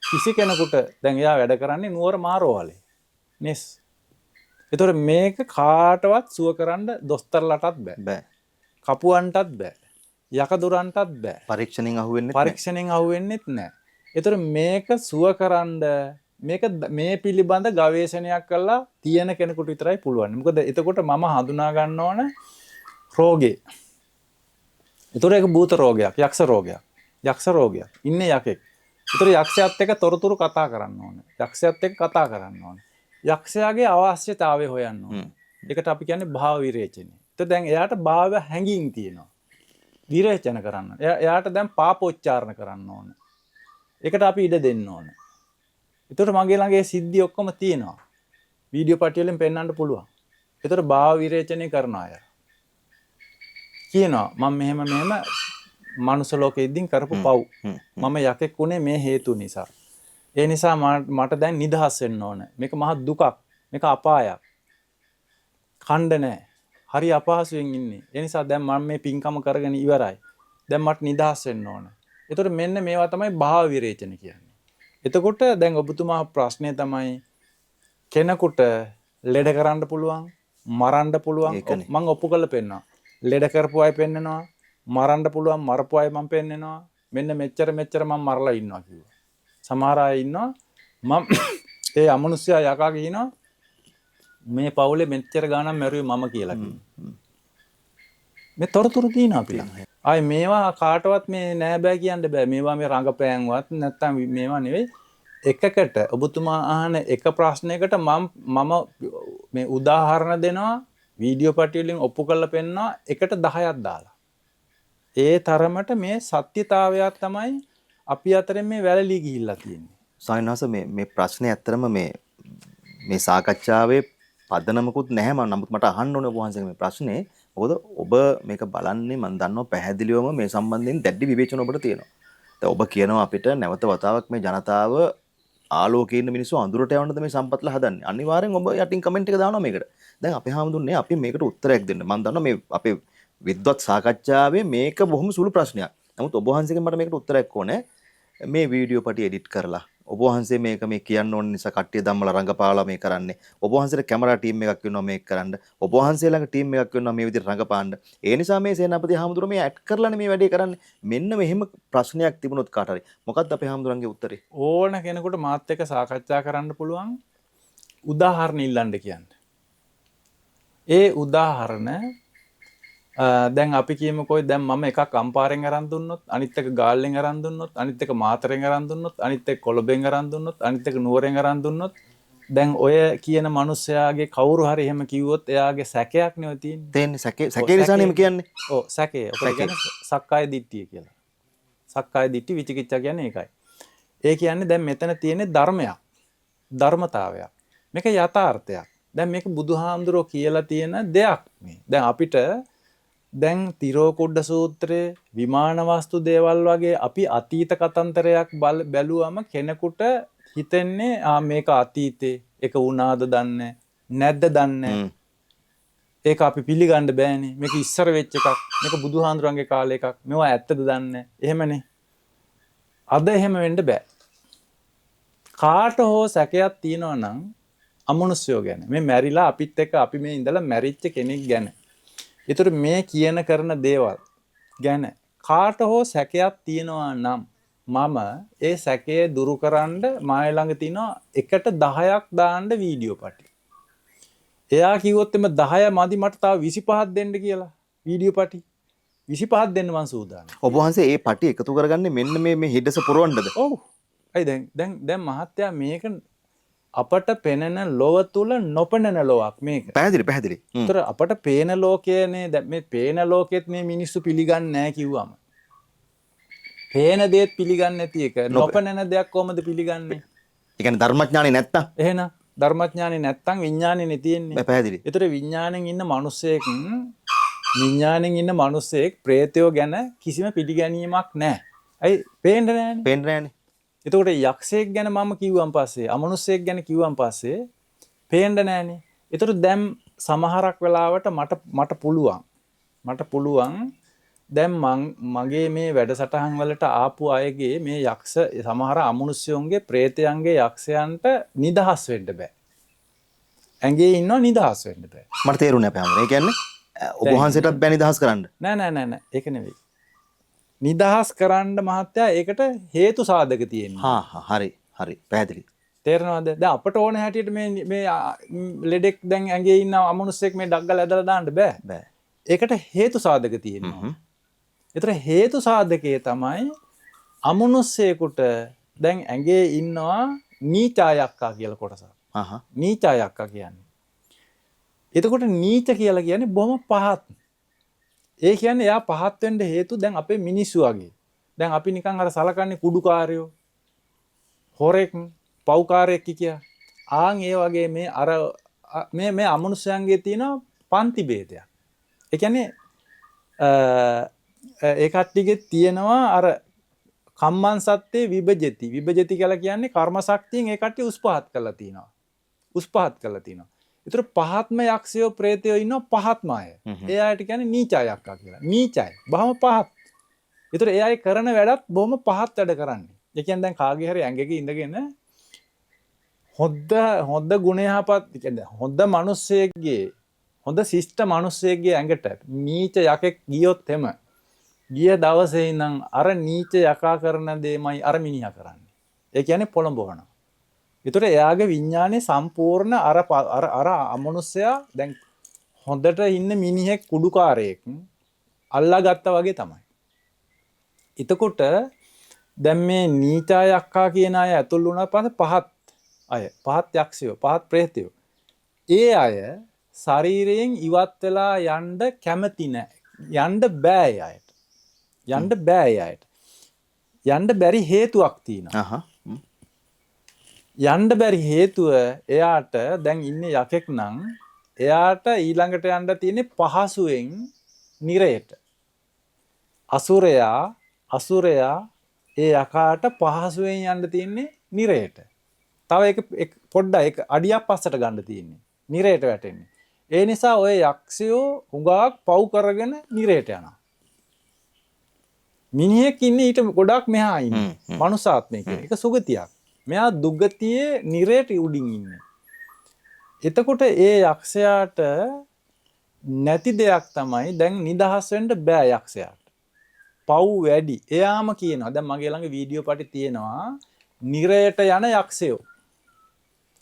කිසි කෙනෙකුට දැන් එයා වැඩ කරන්නේ නුවර මාරෝවලේ. නේස්. ඒතර මේක කාටවත් සුව කරන්න දොස්තරලටත් බෑ. බෑ. කපුවන්ටත් බෑ. යකදුරන්ටත් බෑ. පරීක්ෂණෙන් අහුවෙන්නේ පරීක්ෂණයෙන් අහුවෙන්නෙත් නෑ. ඒතර මේක සුව කරන්න මේක මේ පිළිබඳ ගවේෂණයක් කරලා තියෙන කෙනෙකුට විතරයි පුළුවන්. මොකද එතකොට මම හඳුනා ගන්න ඕන රෝගේ. ඒතර ඒක භූත රෝගයක්, යක්ෂ රෝගයක්. යක්ෂ රෝගයක්. ඉන්නේ යකෙක්. ඒතර යක්ෂයාත් එක්ක තොරතුරු කතා කරන්න ඕනේ. යක්ෂයාත් එක්ක කතා කරන්න ඕනේ. යක්ෂයාගේ අවශ්‍යතාවය හොයන්න ඕනේ. ඒකට අපි කියන්නේ භාව විරේචනය. ඒතර දැන් එයාට භාව හැඟීම් තියෙනවා. විරේචන කරන්න. එයාට දැන් පාපෝච්චාරණ කරන්න ඕනේ. ඒකට අපි ඉඩ දෙන්න ඕනේ. ඒතර මගේ ළඟ ඒ සිද්ධි ඔක්කොම තියෙනවා. වීඩියෝ පටි වලින් පෙන්වන්න පුළුවන්. ඒතර භාව විරේචනය කරන අය කියනවා මම මෙහෙම මනුස්ස ලෝකෙද්දීන් කරපු පව්. මම යකෙක් වුණේ මේ හේතු නිසා. ඒ නිසා මට දැන් නිදහස් වෙන්න ඕන. මේක මහ දුකක්. මේක අපායක්. ඛණ්ඩ නැහැ. හරි අපහසුයෙන් ඉන්නේ. ඒ නිසා දැන් මම මේ පින්කම කරගෙන ඉවරයි. දැන් මට නිදහස් වෙන්න ඕන. ඒතකොට මෙන්න මේවා තමයි භාව විරේචන කියන්නේ. එතකොට දැන් ඔබතුමා ප්‍රශ්නේ තමයි කෙනෙකුට ලෙඩ කරන්න පුළුවන්, මරන්න පුළුවන්. මම ඔප්පු කරලා පෙන්නනවා. ලෙඩ කරපු අය පෙන්නනවා, මරන්න පුළුවන් මරපු අය මම පෙන්නනවා. මෙන්න මෙච්චර මම මරලා ඉන්නවා කිව්වා. සමහර අය ඉන්නවා මම ඒ අමනුෂ්‍යයා යකා කියනවා මේ පවුලේ මෙච්චර ගාණක් මැරුවේ මම කියලා කියනවා. මේ තොරතුරු තියෙනවා අපි ළඟ. ආයේ මේවා කාටවත් මේ නෑ බෑ කියන්න බෑ. මේවා මේ රංගපෑම්වත් නැත්තම් මේවා නෙවෙයි. එකකට ඔබතුමා අහන එක ප්‍රශ්නයකට මම මේ උදාහරණ දෙනවා වීඩියෝ පටි වලින් ඔප්පු කරලා පෙන්නනවා එකට 10ක් දාලා. ඒ තරමට මේ සත්‍යතාවයක් තමයි අපි අතරින් මේ වැළලී ගිහිල්ලා තියෙන්නේ. සායනස මේ ප්‍රශ්නේ ඇත්තරම මේ සාකච්ඡාවේ පදනමකුත් නැහැ මම නමුත් මට අහන්න ඕනේ ඔබ වහන්සේගේ මේ ප්‍රශ්නේ. මොකද ඔබ මේක බලන්නේ මම දන්නවා පැහැදිලිවම මේ සම්බන්ධයෙන් දැඩි විවේචන ඔබට තියෙනවා. දැන් ඔබ කියනවා අපිට නැවත වතාවක් මේ ජනතාව ආලෝකයේ ඉන්න මිනිස්සු අඳුරට යවන්නද මේ සම්පත්ලා හදන්නේ. අනිවාර්යෙන් ඔබ යටින් කමෙන්ට් එක දානවා මේකට. දැන් අපි හැමෝදුන්නේ අපි මේකට උත්තරයක් දෙන්න. මම දන්නවා මේ අපේ විද්වත් සාකච්ඡාවේ මේක බොහොම සුළු ප්‍රශ්නයක්. නමුත් ඔබ වහන්සේගෙන් මට මේකට උත්තරයක් ඕනේ. මේ වීඩියෝ පටි එඩිට් කරලා ඔබ වහන්සේ මේක මේ කියන්න ඕන නිසා කට්ටිය ධම්මලා රංගපාලා මේ කරන්නේ. ඔබ වහන්සේට කැමරා ටීම් එකක් වෙනවා මේක කරන්න. ඔබ වහන්සේ ළඟ ටීම් එකක් වෙනවා මේ විදිහට රංගපාන්න. ඒ නිසා මේ සේනාපති හාමුදුරුවෝ මේ ඇඩ් කරලානේ මේ වැඩේ කරන්නේ. මෙන්න මෙහෙම ප්‍රශ්නයක් තිබුණොත් කාට හරි මොකක්ද අපේ හාමුදුරන්ගේ උත්තරේ? ඕන කෙනෙකුට මාත් එක්ක සාකච්ඡා කරන්න පුළුවන් උදාහරණ ඉල්ලන්න කියන්නේ. ඒ උදාහරණ දැන් අපි කියමුකෝ දැන් මම එකක් අම්පාරෙන් අරන් දුන්නොත් අනිත් එක ගාල්ලෙන් අරන් දුන්නොත් අනිත් එක මාතරෙන් අරන් දුන්නොත් අනිත් එක කොළඹෙන් අරන් දුන්නොත් අනිත් එක නුවරෙන් අරන් දුන්නොත් දැන් ඔය කියන මිනිස්සයාගේ කවුරු හරි එහෙම කිව්වොත් එයාගේ සැකයක් නෙවෙයි තියෙන්නේ. තේන්නේ සැකේ නිසානේ මේ කියන්නේ. ඔව් සැකේ. ඔකට කියන්නේ සක්කාය දිට්ඨිය කියලා. සක්කාය දිට්ඨි විචිකිච්ඡා කියන්නේ ඒකයි. ඒ කියන්නේ දැන් මෙතන තියෙන්නේ ධර්මයක්. ධර්මතාවයක්. මේක යථාර්ථයක්. දැන් මේක බුදුහාමුදුරෝ කියලා තියෙන දෙයක් මේ. දැන් අපිට දැන් තිරෝකුඩ්ඩ සූත්‍රයේ විමාන වස්තු දේවල් වගේ අපි අතීත කතන්තරයක් බැලුවම කෙනෙකුට හිතෙන්නේ මේක අතීතේ ඒක වුණාද දන්නේ නැද්ද දන්නේ ඒක අපි පිළිගන්න බෑනේ මේක ඉස්සර වෙච්ච එකක් මේක බුදුහාඳුරන්ගේ කාලේ එකක් මේවා ඇත්තද දන්නේ එහෙමනේ අද එහෙම වෙන්න බෑ කාට හෝ සැකයක් තියෙනවා නම් අමනුෂ්‍යෝ ගැන මේ මැරිලා අපිත් එක්ක අපි මේ ඉඳලා මැරිච්ච කෙනෙක් ගැන ඒතර මේ කියන කරන දේවල් ගැන කාට හෝ සැකයක් තියෙනවා නම් මම ඒ සැකය දුරු කරන්න මාය ළඟ තියෙනවා එකට 10ක් දාන්න වීඩියෝ පටි. එයා කිව්වොත් එම 10 මදි මට තව 25ක් දෙන්න කියලා වීඩියෝ පටි. 25ක් දෙන්න මං සූදානම්. ඔබ වහන්සේ ඒ පටි එකතු කරගන්නේ මෙන්න මේ හිඩස පුරවන්නද? ඔව්. අයි දැන් මහත්තයා මේක අපට පෙනෙන ලොව තුල නොපෙනෙන ලොවක් මේක. පැහැදිලි. ඒතර අපට පේන ලෝකයනේ දැන් මේ පේන ලෝකෙත් මේ මිනිස්සු පිළිගන්නේ නැහැ කිව්වම. පේන දේත් පිළිගන්නේ නැති එක නොපෙනෙන දෙයක් කොහොමද පිළිගන්නේ? ඒ කියන්නේ ධර්මඥානෙ නැත්තම්. එහෙනම් ධර්මඥානෙ නැත්තම් විඥානෙනේ තියෙන්නේ. පැහැදිලි. ඒතර විඥාණයෙන් ඉන්න මිනිස්සෙක් ප්‍රේතයෝ ගැන කිසිම පිළිගැනීමක් නැහැ. ඇයි පේන්නේ නැහැනේ. පේන්නේ නැහනේ. එතකොට යක්ෂයෙක් ගැන මම කිව්වන් පස්සේ අමනුෂ්‍යයෙක් ගැන කිව්වන් පස්සේ පේන්න නැහනේ. එතකොට දැන් සමහරක් වෙලාවට මට පුළුවන් දැන් මගේ මේ වැඩසටහන් වලට ආපු අයගේ මේ යක්ෂ සමහර අමනුෂ්‍යයන්ගේ ප්‍රේතයන්ගේ යක්ෂයන්ට නිදහස් වෙන්න බෑ. ඇඟේ ඉන්නව නිදහස් වෙන්න බෑ. මට තේරුණේ නැහැ අපේ. ඒ කියන්නේ ඔබ වහන්සේටත් බෑ නිදහස් කරන්න. නෑ ඒක නෙවෙයි. නිදහස් කරන්න මහත්තයා ඒකට හේතු සාධක තියෙනවා. හරි පැහැදිලි. තේරෙනවද? දැන් අපට ඕන හැටියට මේ ලෙඩෙක් දැන් ඇඟේ ඉන්න අමනුෂ්‍යෙක් මේ ඩග්ගල ඇදලා දාන්න බෑ. ඒකට හේතු සාධක තියෙනවා. ඒතර හේතු සාධකයේ තමයි අමනුෂ්‍යයෙකුට දැන් ඇඟේ ඉන්නවා නීචායක්කා කියලා කොටසක්. නීචායක්කා කියන්නේ. එතකොට නීච කියලා කියන්නේ බොහොම පහත්. ඒ කියන්නේ එයා පහත් වෙන්න හේතු දැන් අපේ මිනිස්සු වගේ. දැන් අපි නිකන් අර සලකන්නේ කුඩුකාරයෝ, හොරෙක්, පව්කාරයෙක් කිය. ආන් ඒ වගේ මේ අමනුෂ්‍යයන්ගේ තියෙන පන්ති ભેදයක්. ඒ කියන්නේ ඒ කට්ටියගේ තියෙනවා අර කම්මං සත්‍යේ විභජති කියලා කියන්නේ කර්ම ශක්තියෙන් ඒ කට්ටිය උස් පහත් කරලා තියෙනවා. ඒතර පහත්ම යක්ෂයෝ ප්‍රේතයෝ ඉන්නවා පහත්ම අය. ඒ අයට කියන්නේ නීචායක්කා කියලා. නීචයි. බොහොම පහත්. ඒතර ඒ අය කරන වැඩත් බොහොම පහත් වැඩ කරන්නේ. ඒ කියන්නේ දැන් කාගේ හරි ඇඟක ඉඳගෙන හොද්ද ගුණ යහපත් කියන්නේ හොද්ද මිනිස්සෙක්ගේ හොඳ ශිෂ්ට මිනිස්සෙක්ගේ ඇඟට නීච යකෙක් ගියොත් එම ගිය දවසේ ඉඳන් අර නීච යකා කරන දෙමයි අර මිනිහා කරන්නේ. ඒ කියන්නේ පොළඹවනවා. ඒතර එයාගේ විඥානේ සම්පූර්ණ අර අමනුෂ්‍යයා දැන් හොඳට ඉන්න මිනිහෙක් කුඩුකාරයෙක් අල්ලා ගත්තා වගේ තමයි. එතකොට දැන් මේ නීචායක්කා කියන අය ඇතුල් වුණා පස්සේ පහත් යක්ෂයෝ, පහත් ප්‍රේතයෝ. ඒ අය ශරීරයෙන් ඉවත් වෙලා යන්න කැමති නැහැ. යන්න බෑ අයට. යන්න බැරි හේතුවක් තියෙනවා. යන්න බැරි හේතුව එයාට දැන් ඉන්නේ යකෙක් නම් එයාට ඊළඟට යන්න තියෙන්නේ පහසුවෙන් නිරයට. අසුරයා ඒ යකාට පහසුවෙන් යන්න තියෙන්නේ නිරයට. තව එක පොඩ්ඩක් අඩියක් පස්සට ගන්න තියෙන්නේ. නිරයට වැටෙන්නේ. ඒ නිසා ඔය යක්ෂයෝ හුඟක් පව් කරගෙන නිරයට යනවා. මිනිහෙක් ඉන්නේ ඊට ගොඩක් මෙහා ඉන්නේ. මනුසාත්මය කියන එක සුගතියක්. මෙයා දුගතියේ නිරයට උඩින් ඉන්නේ. එතකොට ඒ යක්ෂයාට නැති දෙයක් තමයි දැන් නිදහස් වෙන්න බෑ යක්ෂයාට. පව් වැඩි. එයාම කියනවා දැන් මගේ ළඟ වීඩියෝ පටි තියෙනවා නිරයට යන යක්ෂයෝ.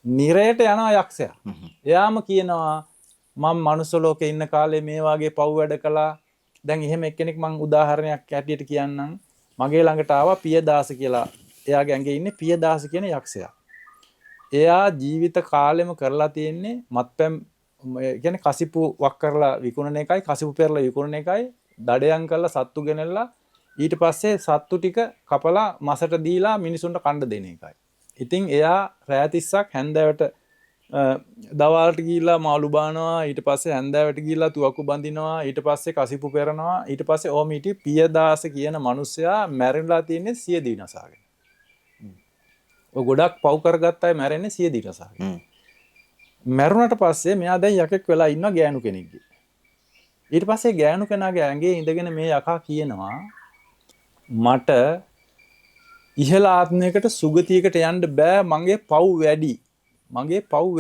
නිරයට යනවා යක්ෂයා. එයාම කියනවා මම මනුස්ස ලෝකේ ඉන්න කාලේ මේ වාගේ පව් වැඩ කළා. දැන් එහෙම එක්කෙනෙක් මං උදාහරණයක් ඇටියට කියන්නම්. මගේ ළඟට ආවා පියදාස කියලා. එයාගේ ඇඟේ ඉන්නේ පියදාස කියන යක්ෂයා. එයා ජීවිත කාලෙම කරලා තියෙන්නේ මත්පැන් කියන්නේ කසිපු වක් කරලා විකුණන එකයි, කසිපු පෙරලා විකුණන එකයි, දඩයන් කරලා සත්තු ගෙනල්ලා ඊට පස්සේ සත්තු ටික කපලා මසට දීලා මිනිසුන්ට කන්න දෙන එකයි. ඉතින් එයා රෑ 30ක් හැන්දෑවට දවල්ට ගිහිල්ලා මාළු බානවා, ඊට පස්සේ හැන්දෑවට ගිහිල්ලා තුවක්කු බඳිනවා, ඊට පස්සේ කසිපු පෙරනවා, ඊට පස්සේ ඕම ඊටි පියදාස කියන මිනිස්සයා මැරිලා තියෙන්නේ සියදිවි නසාගෙන. ඔය ගොඩක් පව් කරගත්ත අය මැරෙන්නේ සියදිවි නසාගෙන. මැරුණට පස්සේ මෙයා දැන් යකෙක් වෙලා ඉන්නවා ගෑනු කෙනෙක්ගේ. ඊට පස්සේ ගෑනු කෙනාගේ ඇඟේ ඉඳගෙන මේ යකා කියනවා මට ඉහළ ආත්මයකට සුගතියකට යන්න බෑ, මගේ පව්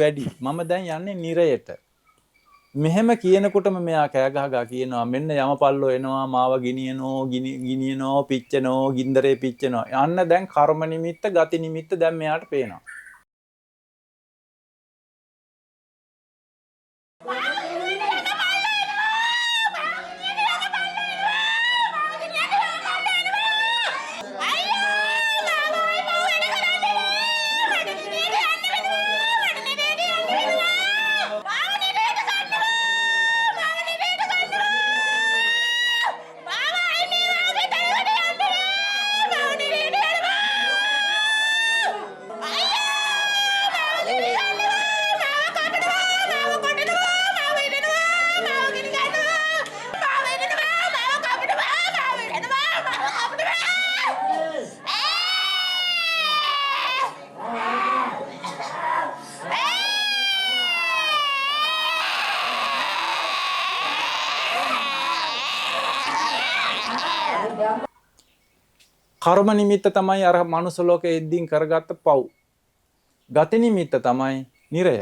වැඩි. මම දැන් යන්නේ නිරයට. මෙහෙම කියනකොටම මෙයා කෑ ගහගා කියනවා මෙන්න යමපල්ලෝ එනවා මාව ගිනියනෝ පිච්චෙනෝ ගින්දරේ පිච්චෙනෝ. යන්න දැන් කර්ම නිමිත්ත ගති නිමිත්ත දැන් මෙයාට පේනවා. කර්ම නිමිත්ත තමයි අර මනුස්ස ලෝකයේ ඉද්දීන් කරගත්ත පව්. ගති නිමිත්ත තමයි නිරය.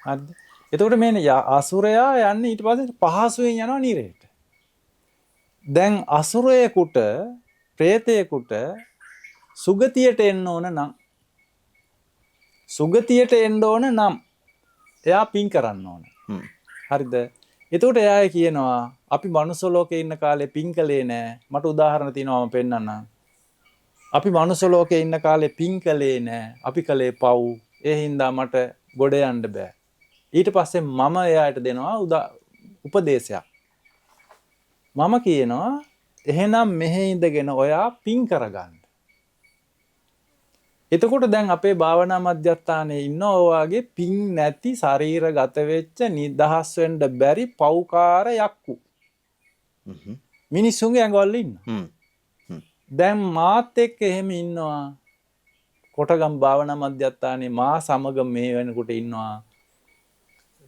හරිද? එතකොට මේ අසුරයා යන්නේ ඊට පස්සේ පහසුවෙන් යනවා නිරයට. දැන් අසුරයෙකුට ප්‍රේතයෙකුට සුගතියට එන්න ඕන නම් එයා පින් කරන්න ඕන. හරිද? එතකොට එයා කියනවා අපි මනුස්ස ලෝකේ ඉන්න කාලේ පින් කළේ නෑ. මට උදාහරණ තියෙනවා මම පෙන්නන්නම්. අපි මනුස්ස ලෝකේ ඉන්න කාලේ පින් කළේ නෑ. අපි කළේ පව්. ඒ හින්දා මට ගොඩ යන්න බෑ. ඊට පස්සේ මම එයාට දෙනවා උපදේශයක්. මම කියනවා එහෙනම් මෙහෙ ඉඳගෙන ඔයා පින් කරගන්න. එතකොට දැන් අපේ භාවනා මධ්‍යස්ථානයේ ඉන්න ඔයාගේ පින් නැති ශරීරගත වෙච්ච නිදහස් වෙන්න බැරි පව්කාර යක්කු. මිනිස්සුන්ගේ ඇඟවල ඉන්න. දැන් මාත් එක්ක එහෙම ඉන්නවා. කොටගම් භාවනා මධ්‍යස්ථානයේ මා සමග මේ වෙනකොට ඉන්නවා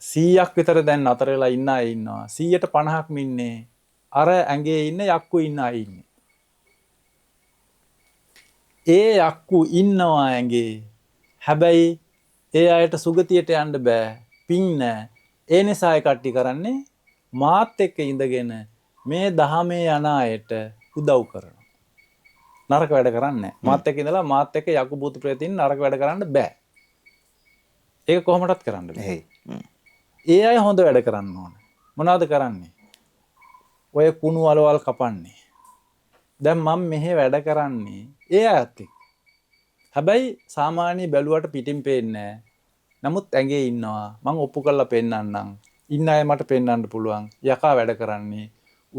100ක් විතර දැන් අතර වෙලා ඉන්න අය ඉන්නවා. 150ක්ම ඉන්නේ අර ඇඟේ ඉන්න යක්කු ඉන්න අය ඉන්නේ. ඒ යක්කු ඉන්නවා ඇඟේ. හැබැයි ඒ අයට සුගතියට යන්න බෑ. පින් නෑ. ඒ නිසා ඒ කට්ටිය කරන්නේ මාත් එක්ක ඉඳගෙන මේ දහමේ යන අයට උදව් කරනවා. නරක වැඩ කරන්නේ නෑ. මාත් එක්ක ඉඳලා මාත් එක්ක යකු භූත ප්‍රේතින් නරක වැඩ කරන්න බෑ. ඒක කොහොමදත් කරන්න බෑ. ඒ අය හොඳ වැඩ කරන්න ඕන. මොනවද කරන්නේ? ඔය කුණු වලවල් කපන්නේ. දැන් මම මෙහෙ වැඩ කරන්නේ ඒ අයත් එක්ක. හැබැයි සාමාන්‍ය බැලුවට පිටින් පේන්නේ නැහැ. නමුත් ඇඟේ ඉන්නවා. මම ඔප්පු කරලා පෙන්නන්නම්. ඉන්න අය මට පෙන්නන්න පුළුවන්. යකා වැඩ කරන්නේ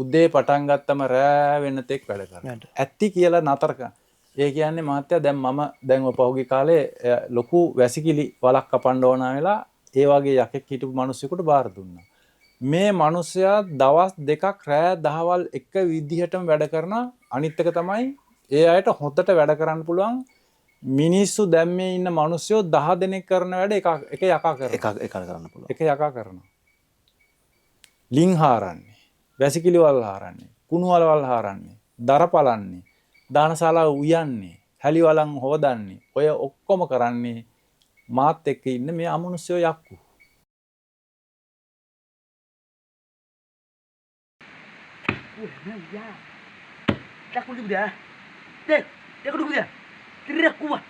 උදේ පටන් ගත්තම රෑ වෙන තෙක් වැඩ කරනවා. ඇත්ති කියලා නතර කරනවා. ඒ කියන්නේ මහත්තයා දැන් මම දැන් ඔය පහුගිය කාලේ ලොකු වැසිකිලි වලක් කපන්න ඕන වෙලා ඒ වගේ යකෙක් හිටපු මිනිස්සුෙකුට බාර දුන්නා. මේ මිනිස්සයා දවස් දෙකක් රෑ දහවල් එක විදිහටම වැඩ කරනවා. අනිත් එක තමයි ඒ අයට හොඳට වැඩ කරන්න පුළුවන් මිනිස්සු දැන් මේ ඉන්න මිනිස්සුયો 10 දෙනෙක් කරන වැඩ එක යකා කරනවා. එක කරන්න පුළුවන්. එක යකා කරනවා. ලින් හාරන්නේ, වැසිකිලි වල හාරන්නේ, කුණු වලවල් හාරන්නේ, දර පලන්නේ, දානශාලා උයන්නේ, හැලි වලන් හොදන්නේ. ඔය ඔක්කොම කරන්නේ මාත් එක්ක ඉන්න මේ අමනුෂ්‍යෝ යක්කු. Ya. Tak kulit dia. Dek, dia kudu dia. Tira kuah.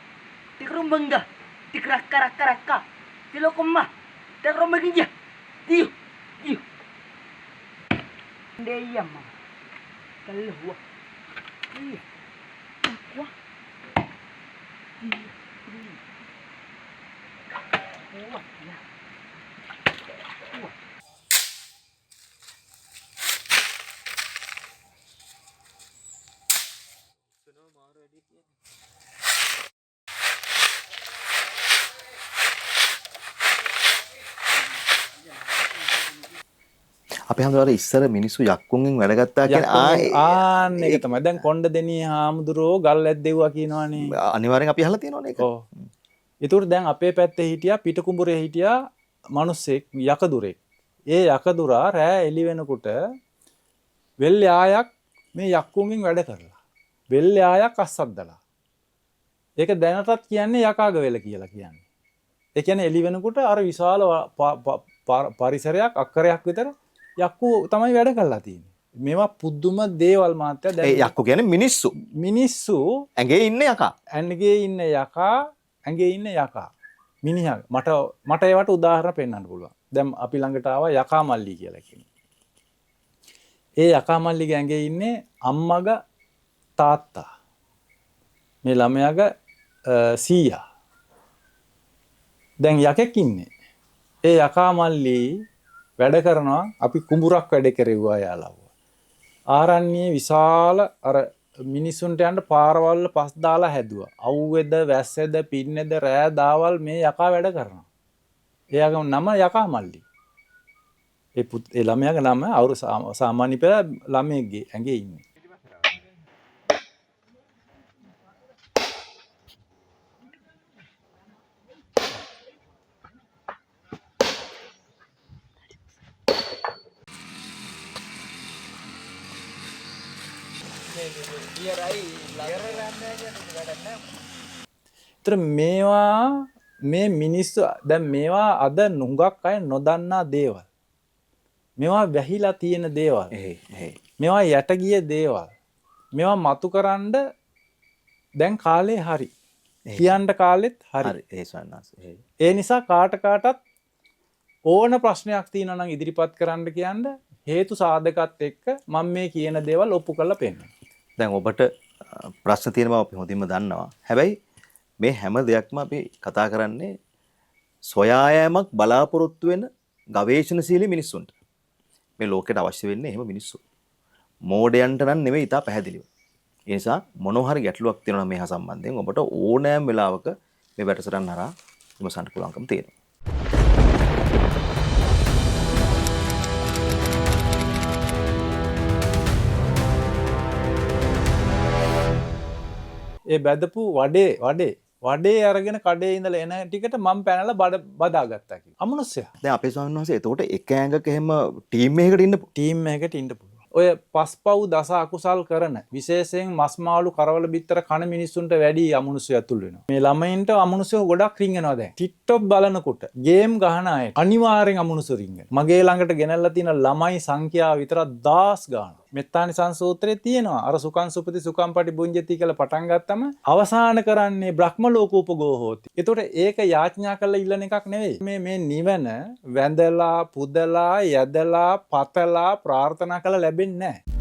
Tikrum bangga. Tikrak karak karaka. Tilo komah. Tikrum bangga. Tiu. Tiu. Dia mah. Kalau wah. Iya. Wah. Iya. Wah. Ya. Wah. අපි හැමදාම ඉස්සර මිනිස්සු යක්කුන්ගෙන් වැඩ ගත්තා කියන්නේ ආන්න ඒක තමයි. දැන් කොණ්ඩ දෙනිය හාමුදුරුවෝ ගල් ඇද්දෙව්වා කියනවනේ. අනිවාර්යෙන් අපි අහලා තියෙනවනේ ඒක. ඔව්. ඒතකොට දැන් අපේ පැත්තේ හිටියා පිටකුඹුරේ හිටියා මිනිස්සෙක් යකදුරෙක්. ඒ යකදුරා රෑ එළි වෙනකොට වෙල්ලේ ආයක් මේ යක්කුන්ගෙන් වැඩ කරලා. වෙල්ලේ ආයක් අස්සද්දලා. ඒක දැනටත් කියන්නේ යකාග වෙල කියලා කියන්නේ. ඒ කියන්නේ එළි වෙනකොට අර විශාල පරිසරයක් අක්කරයක් විතර යක්කු තමයි වැඩ කරලා තියෙන්නේ. මේවා පුදුම දේවල් මාත්‍ය දැන් ඒ යක්කු කියන්නේ මිනිස්සු. මිනිස්සු ඇඟේ ඉන්න යකා. ඇඟේ ඉන්න යකා ඇඟේ ඉන්න යකා. මිනිහා මට ඒවට උදාහරණ පෙන්නන්න පුළුවන්. දැන් අපි ළඟට ආවා යකා මල්ලි කියලා කෙනෙක්. ඒ යකා මල්ලිගේ ඇඟේ ඉන්නේ අම්මගේ තාත්තා. මේ ළමයාගේ සීයා. දැන් යකෙක් ඉන්නේ. ඒ යකා මල්ලි වැඩ කරනවා අපි කුඹුරක් වැඩ කෙරෙව්වා යාලව. ආරණ්‍යයේ විශාල අර මිනිසුන්ට යන්න පාරවල් පස් දාලා හැදුවා. අවුවේද වැස්සේද පින්නේද රෑ දාවල් මේ යකා වැඩ කරනවා. එයාගේ නම යකා මල්ලි. ඒ ළමයාගේ නම අවුරු සාමාන්‍ය පෙළ ළමයෙක්ගේ ඇඟේ ඉන්නේ. ඒතර මේවා මේ මිනිස්සු දැන් මේවා අද නුඟක් අය නොදන්නා දේවල්. මේවා වැහිලා තියෙන දේවල්. මේවා යට ගිය දේවල්. මේවා මතුකරන්න දැන් කාලේ හරි. කියන්න කාලෙත් හරි. ඒ නිසා කාටත් ඕන ප්‍රශ්නයක් තියෙනවා නම් ඉදිරිපත් කරන්න කියන්න හේතු සාධකත් එක්ක මම මේ කියන දේවල් ඔප්පු කරලා පෙන්නනවා. දැන් ඔබට ප්‍රශ්න තියෙන බව අපි හොඳින්ම දන්නවා. හැබැයි මේ හැම දෙයක්ම අපි කතා කරන්නේ සොයායෑමක් බලාපොරොත්තු වෙන ගවේෂණශීලී මිනිස්සුන්ට. මේ ලෝකෙට අවශ්‍ය වෙන්නේ එහෙම මිනිස්සු. මෝඩයන්ට නම් නෙමෙයි ඉතා පැහැදිලිව. ඒ නිසා මොනවා හරි ගැටලුවක් තියෙනවා නම් මේ හා සම්බන්ධයෙන් ඔබට ඕනෑම වෙලාවක මේ වැඩසටහන හරහා විමසන්න පුළුවන්කම තියෙනවා. ඒ බැදපු වඩේ අරගෙන කඩේ ඉඳලා එන ටිකට මම පැනලා බදාගත්තා කිව්වා. අමනුස්සයා. දැන් අපේ ස්වාමීන් වහන්සේ එතකොට එක ඇඟක එහෙම ටීම් එකකට ඉන්න පුළුවන්. ඔය පස්පව් දස අකුසල් කරන විශේෂයෙන් මස් මාළු කරවල බිත්තර කන මිනිස්සුන්ට වැඩි අමනුෂ්‍ය ඇතුල් වෙනවා. මේ ළමයින්ට අමනුෂ්‍ය ගොඩක් රින්ගනවා දැන්. TikTok බලනකොට ගේම් ගහන අය අනිවාර්යෙන් අමනුෂ්‍ය රින්ගනවා. මගේ ළඟට ගෙනල්ලා තියෙන ළමයි සංඛ්‍යාව විතර 1000 ගාණක්. මෙත්තානි සංසූත්‍රයේ තියෙනවා. අර සුඛං සුපති සුඛං පටි බුඤ්ජති කියලා පටන් ගත්තම අවසාන කරන්නේ බ්‍රහ්ම ලෝකෝපගෝ හෝති. ඒතකොට ඒක යාඥා කරලා ඉල්ලන එකක් නෙවෙයි. මේ නිවන වැඳලා පුදලා යදලා පතලා ප්‍රාර්ථනා කරලා ලැබෙන්නේ නැහැ.